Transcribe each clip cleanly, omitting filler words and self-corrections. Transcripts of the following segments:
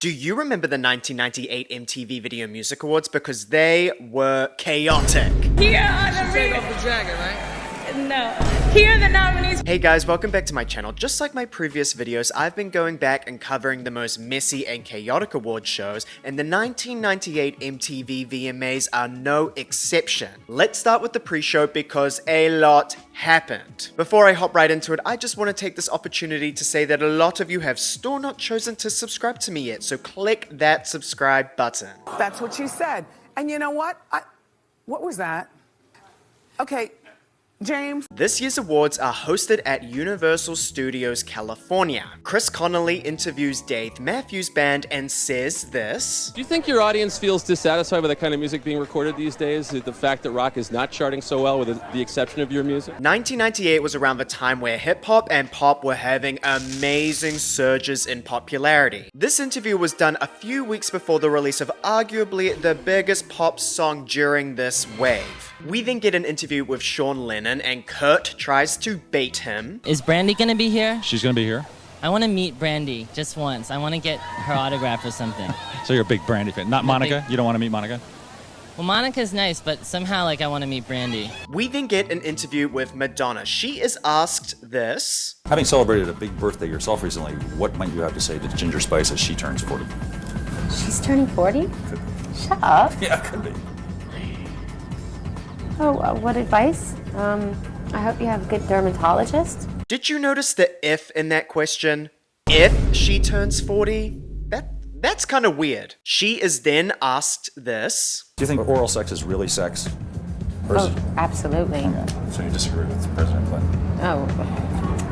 Do you remember the 1998 MTV Video Music Awards? Because they were chaotic. Here are the take off the jacket, right? No. Here are the nominees. Hey guys, welcome back to my channel. Just like my previous videos, I've been going back and covering the most messy and chaotic award shows, and the 1998 MTV VMAs are no exception. Let's start with the pre-show because a lot happened. Before I hop right into it, I just want to take this opportunity to say that a lot of you have still not chosen to subscribe to me yet, so click that subscribe button. That's what you said. And you know what? What was that? Okay. James. This year's awards are hosted at Universal Studios California. Chris Connolly interviews Dave Matthews Band and says this. Do you think your audience feels dissatisfied with the kind of music being recorded these days? The fact that rock is not charting so well with the exception of your music? 1998 was around the time where hip-hop and pop were having amazing surges in popularity. This interview was done a few weeks before the release of arguably the biggest pop song during this wave. We then get an interview with Sean Lennon, and Kurt tries to bait him. Is Brandy gonna be here? She's gonna be here. I want to meet Brandy just once. I want to get her autograph or something. So you're a big Brandy fan. Not Monica? You don't want to meet Monica? Well, Monica's nice, but somehow, I want to meet Brandy. We then get an interview with Madonna. She is asked this. Having celebrated a big birthday yourself recently, what might you have to say to Ginger Spice as she turns 40? She's turning 40? Shut up. Yeah, could be. Oh, what advice? I hope you have a good dermatologist. Did you notice the if in that question? If she turns 40? That's kind of weird. She is then asked this. Do you think oral sex is really sex? Oh, absolutely. Okay. So you disagree with President Clinton? Oh,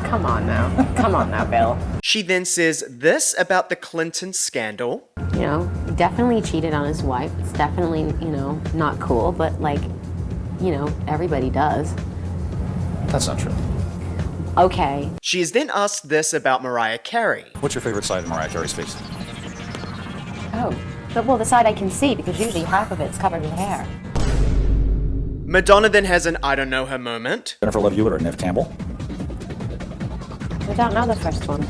come on now. Come on now, Bill. She then says this about the Clinton scandal. You know, he definitely cheated on his wife. It's definitely, not cool, but everybody does. That's not true. Okay. She is then asked this about Mariah Carey. What's your favorite side of Mariah Carey's face? Oh, the side I can see, because usually half of it's covered with hair. Madonna then has an I don't know her moment. Jennifer Love Hewitt or Neve Campbell? I don't know the first one.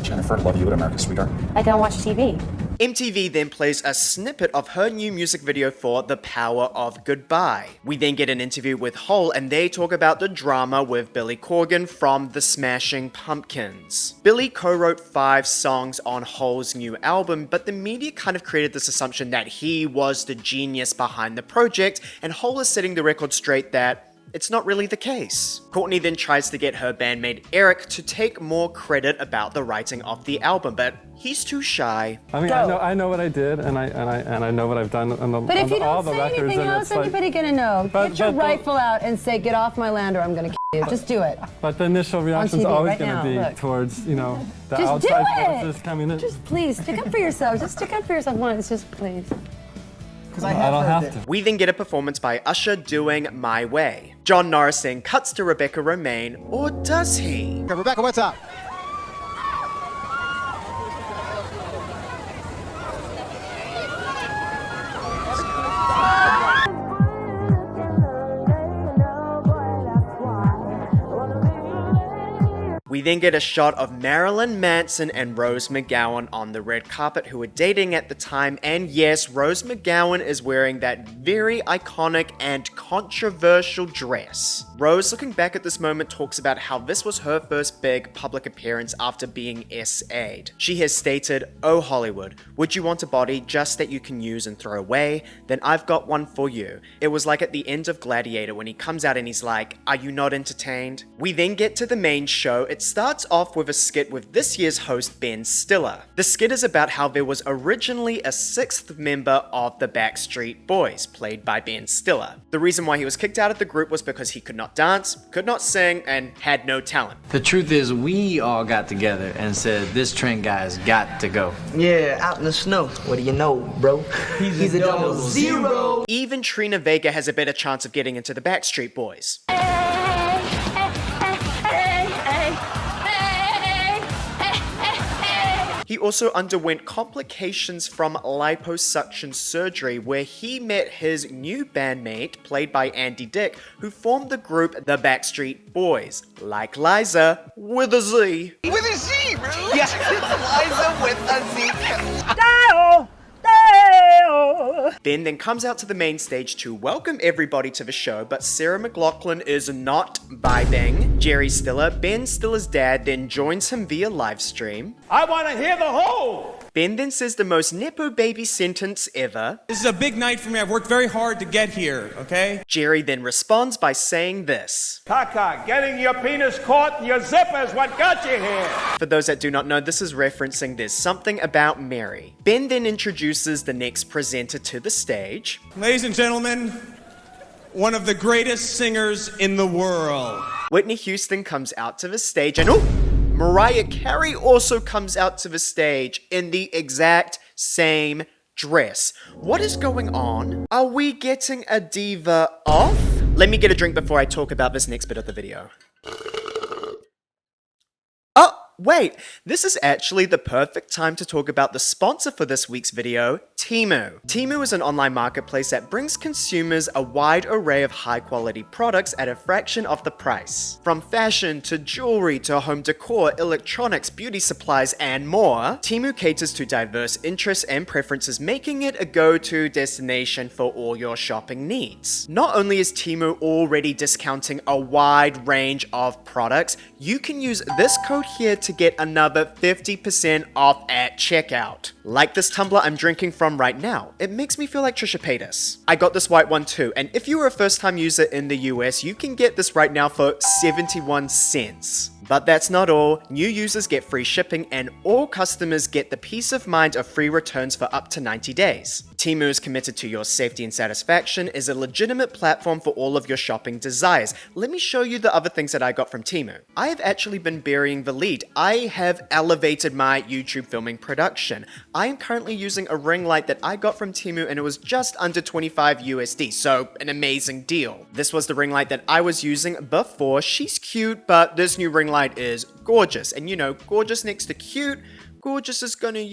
Jennifer Love Hewitt, America's Sweetheart? I don't watch TV. MTV then plays a snippet of her new music video for The Power of Goodbye. We then get an interview with Hole, and they talk about the drama with Billy Corgan from the Smashing Pumpkins. Billy co-wrote 5 songs on Hole's new album, but the media kind of created this assumption that he was the genius behind the project, and Hole is setting the record straight that it's not really the case. Courtney then tries to get her bandmate Eric to take more credit about the writing of the album, but he's too shy. I mean, I know what I did, and I know what I've done on the But if you all don't the say records. anything, how's anybody gonna know? Get your rifle out and say, "Get off my land, or I'm gonna kill you." Just do it. But the initial reaction is TV always right going to now, be look. towards, the Just outside do it! forces coming in. Just please stick up for yourself. Just stick up for yourself once. Just please. Because I don't have to. We then get a performance by Usher doing My Way. John Norris then cuts to Rebecca Romaine, or does he? Okay, Rebecca, what's up? We then get a shot of Marilyn Manson and Rose McGowan on the red carpet, who were dating at the time, and yes, Rose McGowan is wearing that very iconic and controversial dress. Rose, looking back at this moment, talks about how this was her first big public appearance after being SA'd. She has stated, "Oh Hollywood, would you want a body just that you can use and throw away? Then I've got one for you." It was like at the end of Gladiator when he comes out and he's like, "Are you not entertained?" We then get to the main show. It starts off with a skit with this year's host Ben Stiller. The skit is about how there was originally a 6th member of the Backstreet Boys, played by Ben Stiller. The reason why he was kicked out of the group was because he could not dance, could not sing, and had no talent. The truth is, we all got together and said, this Trent guy's got to go. Yeah, out in the snow. What do you know, bro? He's a 00. Even Trina Vega has a better chance of getting into the Backstreet Boys. He also underwent complications from liposuction surgery, where he met his new bandmate, played by Andy Dick, who formed the group The Backstreet Boys, like Liza, with a Z. With a Z, bro! Yeah, it's Liza with a Z. Ben then comes out to the main stage to welcome everybody to the show, but Sarah McLachlan is not vibing. Jerry Stiller, Ben Stiller's dad, then joins him via live stream. I want to hear the whole! Ben then says the most nepo baby sentence ever. This is a big night for me. I've worked very hard to get here, okay? Jerry then responds by saying this. Kaka, getting your penis caught in your zipper is what got you here. For those that do not know, this is referencing There's Something About Mary. Ben then introduces the next presenter to the stage. Ladies and gentlemen, one of the greatest singers in the world. Whitney Houston comes out to the stage and Mariah Carey also comes out to the stage in the exact same dress. What is going on? Are we getting a diva off? Let me get a drink before I talk about this next bit of the video. Oh, wait, this is actually the perfect time to talk about the sponsor for this week's video, Temu. Temu is an online marketplace that brings consumers a wide array of high-quality products at a fraction of the price. From fashion to jewelry to home decor, electronics, beauty supplies, and more, Temu caters to diverse interests and preferences, making it a go-to destination for all your shopping needs. Not only is Temu already discounting a wide range of products, you can use this code here to get another 50% off at checkout. Like this tumbler I'm drinking from right now. It makes me feel like Trisha Paytas. I got this white one too, and if you are a first-time user in the US, you can get this right now for 71 cents. But that's not all. New users get free shipping and all customers get the peace of mind of free returns for up to 90 days. Temu is committed to your safety and satisfaction, is a legitimate platform for all of your shopping desires. Let me show you the other things that I got from Temu. I have actually been burying the lead. I have elevated my YouTube filming production. I am currently using a ring light that I got from Temu and it was just under 25 USD, so an amazing deal. This was the ring light that I was using before. She's cute, but this new ring light is gorgeous. And you know, gorgeous next to cute, gorgeous is gonna,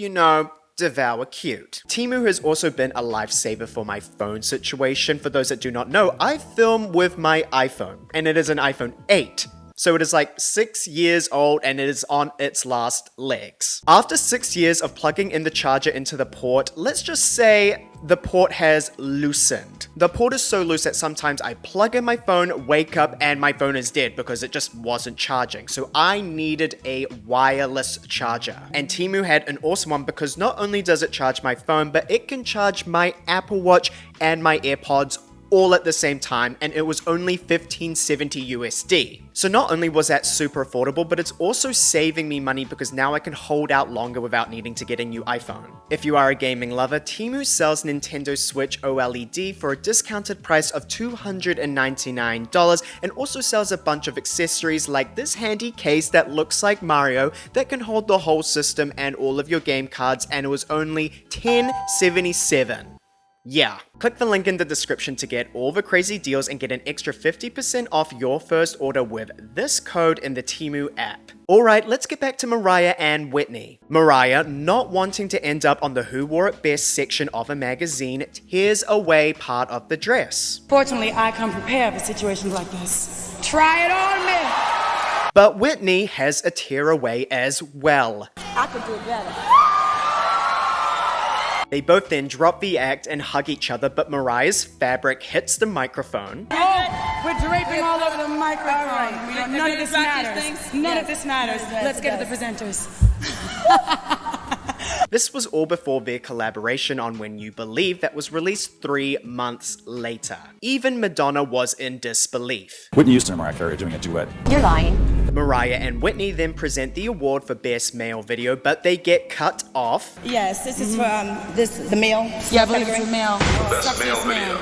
devour cute. Temu has also been a lifesaver for my phone situation. For those that do not know, I film with my iPhone, and it is an iPhone 8. So it is like 6 years old and it is on its last legs. After 6 years of plugging in the charger into the port, let's just say the port has loosened. The port is so loose that sometimes I plug in my phone, wake up, and my phone is dead because it just wasn't charging. So I needed a wireless charger. And Temu had an awesome one because not only does it charge my phone, but it can charge my Apple Watch and my AirPods all at the same time, and it was only $15.70 USD. So not only was that super affordable, but it's also saving me money because now I can hold out longer without needing to get a new iPhone. If you are a gaming lover, Temu sells Nintendo Switch OLED for a discounted price of $299 and also sells a bunch of accessories like this handy case that looks like Mario that can hold the whole system and all of your game cards, and it was only $10.77. Yeah, click the link in the description to get all the crazy deals and get an extra 50% off your first order with this code in the Temu app. Alright, let's get back to Mariah and Whitney. Mariah, not wanting to end up on the Who Wore It Best section of a magazine, tears away part of the dress. Fortunately, I come prepared for situations like this. Try it on me! But Whitney has a tear away as well. I could do it better. They both then drop the act and hug each other, but Mariah's fabric hits the microphone. Oh, we're draping all over the microphone. All right. None of this matters. None of this matters. Let's get to the presenters. This was all before their collaboration on When You Believe that was released 3 months later. Even Madonna was in disbelief. Whitney Houston and Mariah Carey are doing a duet. You're lying. Mariah and Whitney then present the award for Best Male Video, but they get cut off. Yes, this is for the male. Yeah, I believe it's the male. Best male video.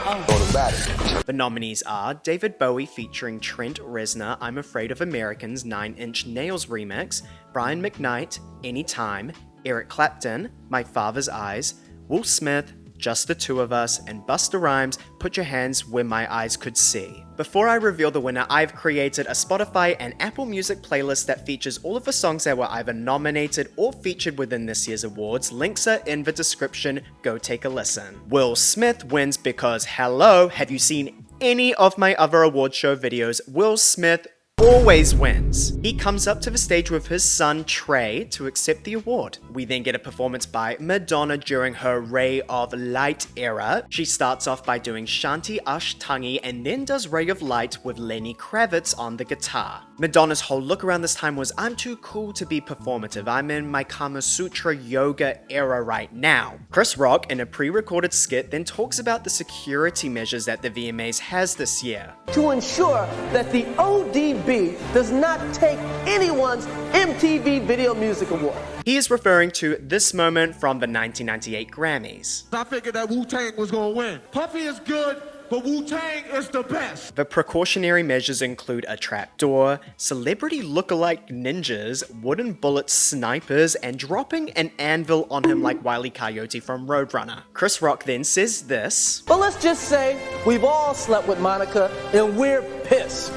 The nominees are David Bowie featuring Trent Reznor, I'm Afraid of Americans 9 Inch Nails remix, Brian McKnight, Anytime, Eric Clapton, My Father's Eyes, Will Smith, Just the Two of Us, and Busta Rhymes, Put Your Hands Where My Eyes Could See. Before I reveal the winner, I've created a Spotify and Apple Music playlist that features all of the songs that were either nominated or featured within this year's awards. Links are in the description, go take a listen. Will Smith wins because, hello, have you seen any of my other award show videos? Will Smith always wins. He comes up to the stage with his son Trey to accept the award. We then get a performance by Madonna during her Ray of Light era. She starts off by doing Shanti Ashtangi and then does Ray of Light with Lenny Kravitz on the guitar. Madonna's whole look around this time was, I'm too cool to be performative, I'm in my Kama Sutra yoga era right now. Chris Rock, in a pre-recorded skit, then talks about the security measures that the VMAs has this year. To ensure that the ODB does not take anyone's MTV Video Music Award. He is referring to this moment from the 1998 Grammys. I figured that Wu-Tang was gonna win. Puffy is good, but Wu-Tang is the best. The precautionary measures include a trapdoor, celebrity lookalike ninjas, wooden bullet snipers, and dropping an anvil on him like Wile E. Coyote from Roadrunner. Chris Rock then says this. But let's just say we've all slept with Monica and we're pissed.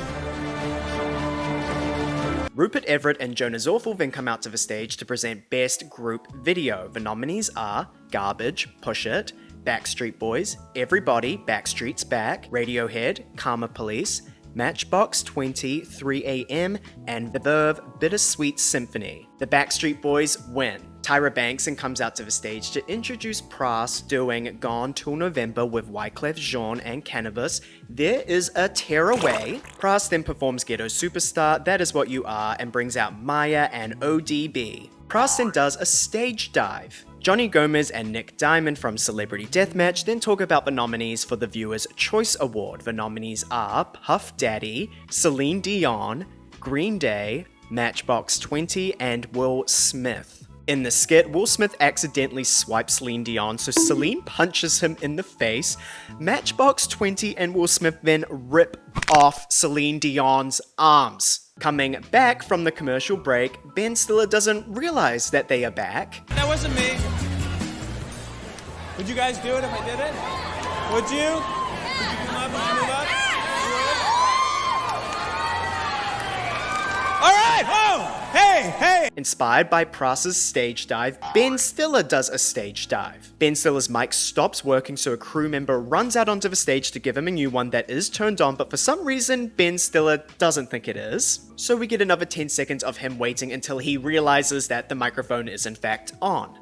Rupert Everett and Jonas Awful then come out to the stage to present Best Group Video. The nominees are Garbage, Push It, Backstreet Boys, Everybody, Backstreet's Back, Radiohead, Karma Police, Matchbox 20, 3AM, and The Verve, Bittersweet Symphony. The Backstreet Boys win. Tyra Banks then comes out to the stage to introduce Pras doing Gone Till November with Wyclef Jean and Cannabis. There is a tearaway. Pras then performs Ghetto Superstar, That Is What You Are, and brings out Maya and ODB. Pras then does a stage dive. Johnny Gomez and Nick Diamond from Celebrity Deathmatch then talk about the nominees for the Viewer's Choice Award. The nominees are Puff Daddy, Celine Dion, Green Day, Matchbox 20, and Will Smith. In the skit, Will Smith accidentally swipes Celine Dion, so Celine punches him in the face. Matchbox 20 and Will Smith then rip off Celine Dion's arms. Coming back from the commercial break, Ben Stiller doesn't realize that they are back. That wasn't me. Would you guys do it if I did it? Would you? Would you come up? Would you move up? All right! Oh! Hey! Hey! Inspired by Pras's stage dive, Ben Stiller does a stage dive. Ben Stiller's mic stops working, so a crew member runs out onto the stage to give him a new one that is turned on, but for some reason, Ben Stiller doesn't think it is. So we get another 10 seconds of him waiting until he realizes that the microphone is in fact on.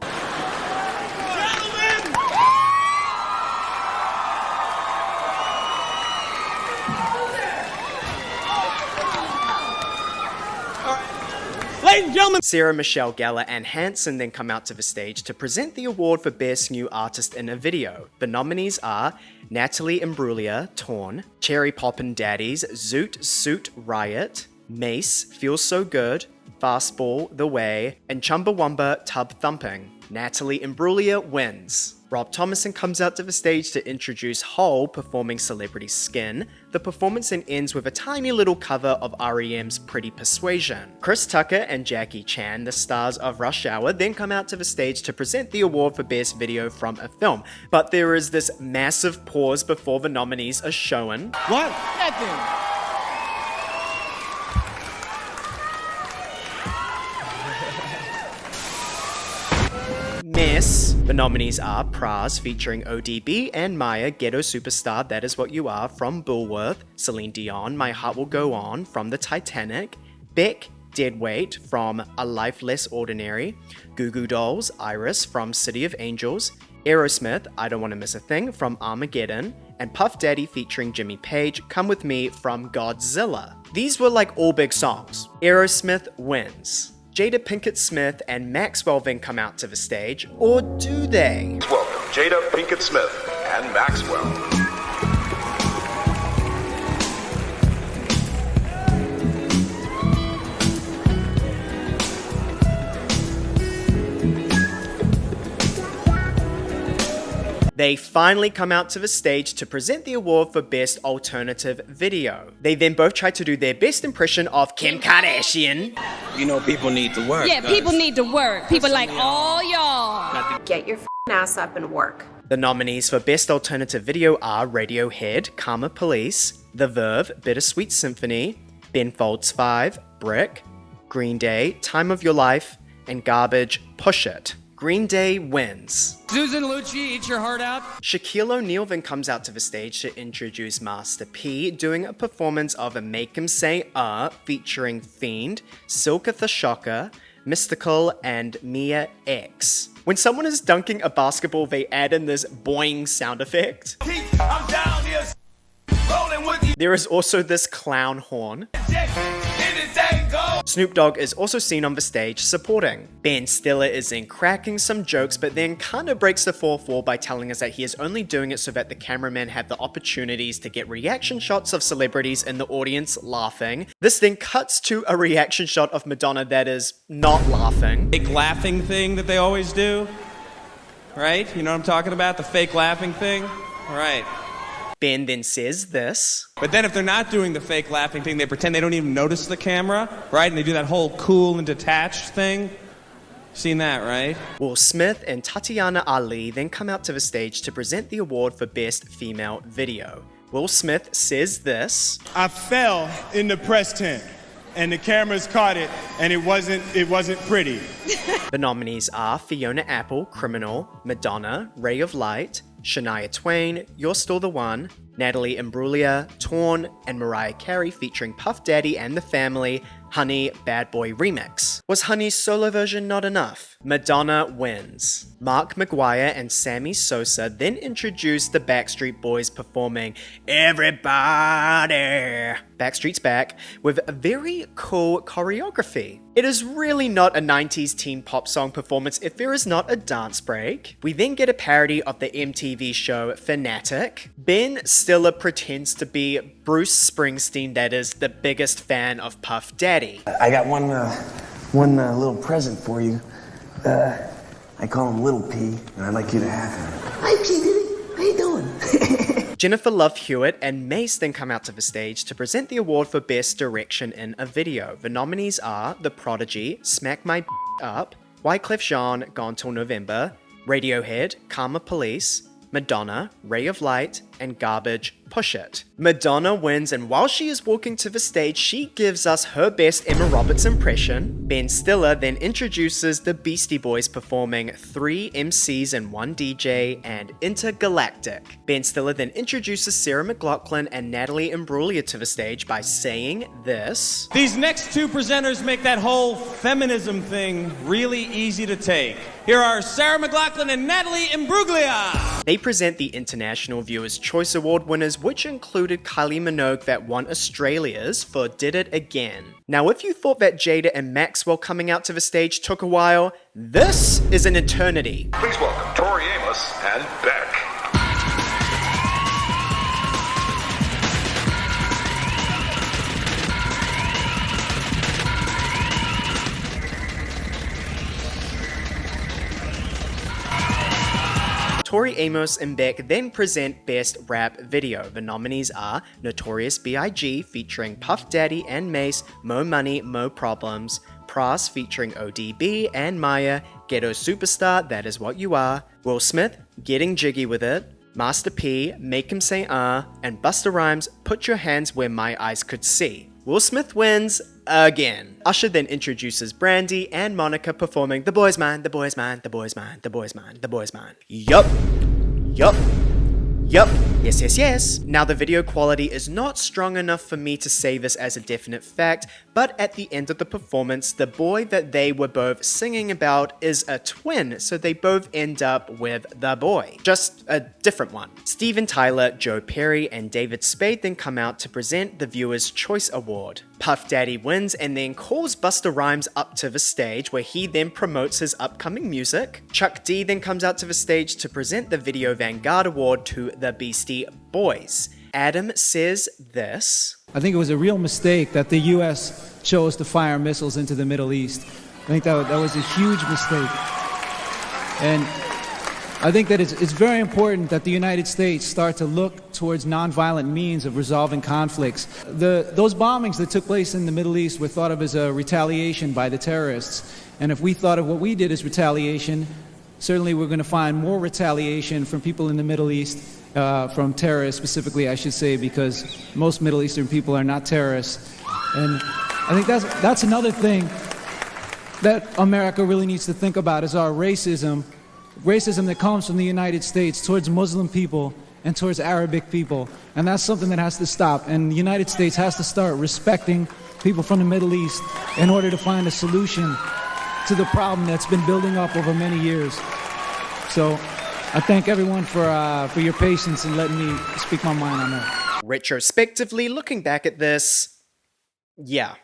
Ladies and gentlemen, Sarah Michelle Gellar and Henderson then come out to the stage to present the award for Best New Artist in a Video. The nominees are Natalie Imbruglia, Torn, Cherry Poppin' Daddies, Zoot Suit Riot, Mace, Feels So Good, Fastball, The Way, and Chumbawamba Tub Thumping. Natalie Imbruglia wins. Rob Thomason comes out to the stage to introduce Hole performing Celebrity Skin. The performance then ends with a tiny little cover of R.E.M's Pretty Persuasion. Chris Tucker and Jackie Chan, the stars of Rush Hour, then come out to the stage to present the award for Best Video from a Film. But there is this massive pause before the nominees are shown. What? Nothing. Mess. The nominees are Pras featuring ODB and Maya, Ghetto Superstar, That Is What You Are from Bullworth, Celine Dion, My Heart Will Go On from The Titanic, Beck, Dead Weight from A Life Less Ordinary, Goo Goo Dolls, Iris from City of Angels, Aerosmith, I Don't Want to Miss a Thing from Armageddon, and Puff Daddy featuring Jimmy Page, Come With Me from Godzilla. These were like all big songs. Aerosmith wins. Jada Pinkett Smith and Maxwell then come out to the stage, or do they? Welcome, Jada Pinkett Smith and Maxwell. They finally come out to the stage to present the award for Best Alternative Video. They then both try to do their best impression of Kim Kardashian. You know, people need to work. Yeah, people need to work. People like all y'all. Get your ass up and work. The nominees for Best Alternative Video are Radiohead, Karma Police, The Verve, Bittersweet Symphony, Ben Folds 5, Brick, Green Day, Time of Your Life, and Garbage, Push It. Green Day wins. Susan Lucci, eat your heart out. Shaquille O'Neal then comes out to the stage to introduce Master P, doing a performance of a Make 'Em Say featuring Fiend, Silka the Shocker, Mystical, and Mia X. When someone is dunking a basketball, they add in this boing sound effect. I'm down here, rolling with you. There is also this clown horn. Snoop Dogg is also seen on the stage supporting. Ben Stiller is in cracking some jokes, but then kind of breaks the fourth wall by telling us that he is only doing it so that the cameramen have the opportunities to get reaction shots of celebrities in the audience laughing. This then cuts to a reaction shot of Madonna that is not laughing. Fake laughing thing that they always do, right? You know what I'm talking about? The fake laughing thing? Right. Ben then says this. But then if they're not doing the fake laughing thing, they pretend they don't even notice the camera, right? And they do that whole cool and detached thing. Seen that, right? Will Smith and Tatiana Ali then come out to the stage to present the award for Best Female Video. Will Smith says this. I fell in the press tent, and the cameras caught it, and it wasn't pretty. The nominees are Fiona Apple, Criminal, Madonna, Ray of Light, Shania Twain, You're Still the One, Natalie Imbruglia, Torn, and Mariah Carey featuring Puff Daddy and the Family, Honey Bad Boy Remix. Was Honey's solo version not enough? Madonna wins. Mark McGuire and Sammy Sosa then introduced the Backstreet Boys performing Everybody, Backstreet's Back, with a very cool choreography. It is really not a 90s teen pop song performance if there is not a dance break. We then get a parody of the MTV show Fanatic. Ben Stiller pretends to be Bruce Springsteen, that is the biggest fan of Puff Daddy. I got one little present for you. I call him Little P, and I'd like you to have him. Hi, P. Diddy. How you doing? Jennifer Love Hewitt and Mace then come out to the stage to present the award for Best Direction in a Video. The nominees are The Prodigy, Smack My Up, Wyclef Jean, Gone Till November, Radiohead, Karma Police, Madonna, Ray of Light, and Garbage, Push It. Madonna wins, and while she is walking to the stage, she gives us her best Emma Roberts impression. Ben Stiller then introduces the Beastie Boys performing 3 MCs and 1 DJ and Intergalactic. Ben Stiller then introduces Sarah McLachlan and Natalie Imbruglia to the stage by saying this. These next two presenters make that whole feminism thing really easy to take. Here are Sarah McLachlan and Natalie Imbruglia. They present the International Viewers' Choice Award winners, which included Kylie Minogue that won Australia's for Did It Again. Now, if you thought that Jada and Maxwell coming out to the stage took a while, this is an eternity. Please welcome Tori Amos and Beck. Tori Amos and Beck then present Best Rap Video. The nominees are Notorious B.I.G. featuring Puff Daddy and Mace, Mo Money, Mo Problems, Pras featuring ODB and Maya, Ghetto Superstar, That Is What You Are, Will Smith, Getting Jiggy With It, Master P, Make 'Em Say and Busta Rhymes, Put Your Hands Where My Eyes Could See. Will Smith wins again. Usher then introduces Brandy and Monica performing The Boy's Mine, The Boy's Mine, The Boy's Mine, The Boy's Mine, The Boy's Mine. Yup. Yes. Now the video quality is not strong enough for me to say this as a definite fact, but at the end of the performance, the boy that they were both singing about is a twin, so they both end up with the boy. Just a different one. Steven Tyler, Joe Perry, and David Spade then come out to present the Viewer's Choice Award. Puff Daddy wins and then calls Busta Rhymes up to the stage, where he then promotes his upcoming music. Chuck D then comes out to the stage to present the Video Vanguard Award to the Beastie Boys. Adam says this. I think it was a real mistake that the U.S. chose to fire missiles into the Middle East. I think that was a huge mistake. And I think that it's very important that the United States start to look towards nonviolent means of resolving conflicts. Those bombings that took place in the Middle East were thought of as a retaliation by the terrorists. And if we thought of what we did as retaliation, certainly we're going to find more retaliation from people in the Middle East, from terrorists specifically, I should say, because most Middle Eastern people are not terrorists. And I think that's another thing that America really needs to think about is our racism that comes from the United States towards Muslim people and towards Arabic people. And that's something that has to stop. And the United States has to start respecting people from the Middle East in order to find a solution to the problem that's been building up over many years. So I thank everyone for your patience and letting me speak my mind on that. Retrospectively, looking back at this, yeah.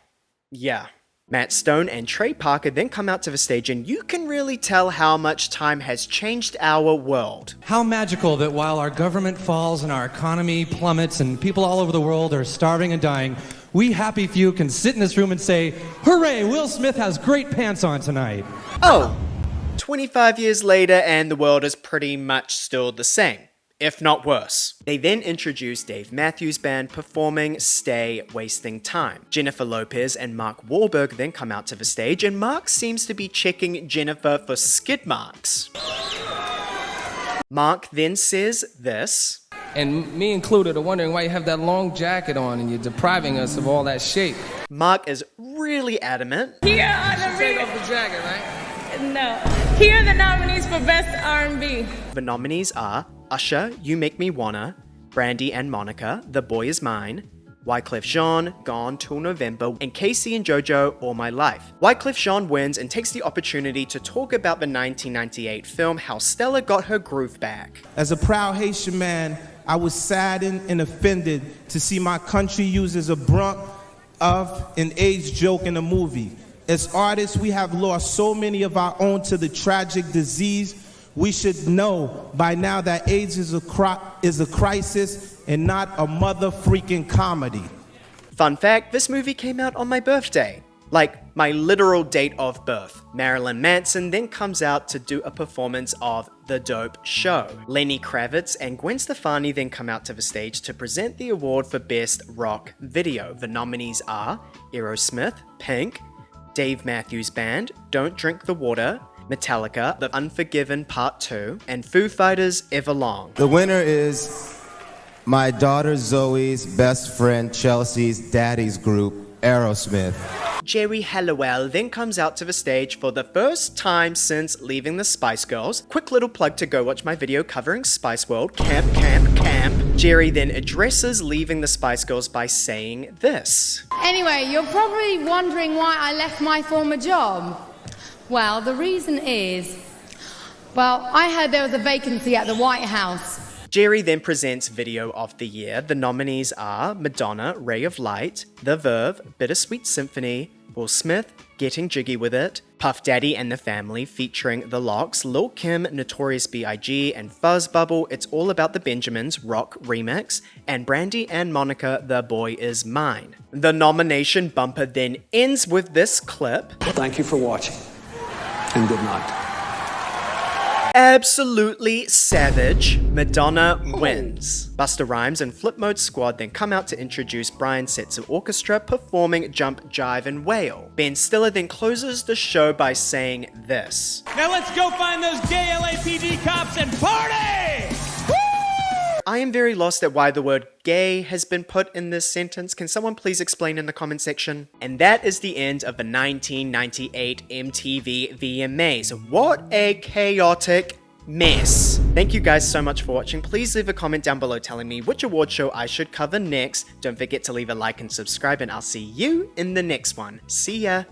Matt Stone and Trey Parker then come out to the stage, and you can really tell how much time has changed our world. How magical that while our government falls and our economy plummets and people all over the world are starving and dying, we happy few can sit in this room and say, hooray, Will Smith has great pants on tonight. Oh, 25 years later and the world is pretty much still the same, if not worse. They then introduce Dave Matthews Band performing Stay Wasting Time. Jennifer Lopez and Mark Wahlberg then come out to the stage, and Mark seems to be checking Jennifer for skid marks. Mark then says this. And me included are wondering why you have that long jacket on and you're depriving us of all that shape. Mark is really adamant. Here are the take off the jacket, right? No. Here are the nominees for Best R&B. The nominees are Usher, You Make Me Wanna, Brandy and Monica, The Boy Is Mine, Wyclef Jean, Gone Till November, and Casey and JoJo, All My Life. Wyclef Jean wins and takes the opportunity to talk about the 1998 film How Stella Got Her Groove Back. As a proud Haitian man, I was saddened and offended to see my country used as a brunt of an AIDS joke in a movie. As artists, we have lost so many of our own to the tragic disease. We should know by now that AIDS is a crisis and not a mother-freaking comedy. Fun fact, this movie came out on my birthday. Like, my literal date of birth. Marilyn Manson then comes out to do a performance of The Dope Show. Lenny Kravitz and Gwen Stefani then come out to the stage to present the award for Best Rock Video. The nominees are Aerosmith, Pink, Dave Matthews Band, Don't Drink the Water, Metallica, The Unforgiven Part 2, and Foo Fighters Everlong. The winner is my daughter Zoe's best friend Chelsea's daddy's group, Aerosmith. Jerry Halliwell then comes out to the stage for the first time since leaving the Spice Girls. Quick little plug to go watch my video covering Spice World, Camp. Jerry then addresses leaving the Spice Girls by saying this. Anyway, you're probably wondering why I left my former job. Well, the reason is, I heard there was a vacancy at the White House. Jerry then presents Video of the Year. The nominees are Madonna, Ray of Light, The Verve, Bittersweet Symphony, Will Smith, Getting Jiggy With It, Puff Daddy and the Family featuring The Lox, Lil' Kim, Notorious B.I.G., and Fuzzbubble, It's All About the Benjamins Rock Remix, and Brandy and Monica, The Boy Is Mine. The nomination bumper then ends with this clip. Thank you for watching, and good night. Absolutely savage, Madonna wins. Busta Rhymes and Flip Mode Squad then come out to introduce Brian Setzer Orchestra performing Jump, Jive, and Wail. Ben Stiller then closes the show by saying this. Now let's go find those gay LAPD cops and party! I am very lost at why the word gay has been put in this sentence. Can someone please explain in the comment section? And that is the end of the 1998 MTV VMAs. What a chaotic mess. Thank you guys so much for watching. Please leave a comment down below telling me which award show I should cover next. Don't forget to leave a like and subscribe, and I'll see you in the next one. See ya.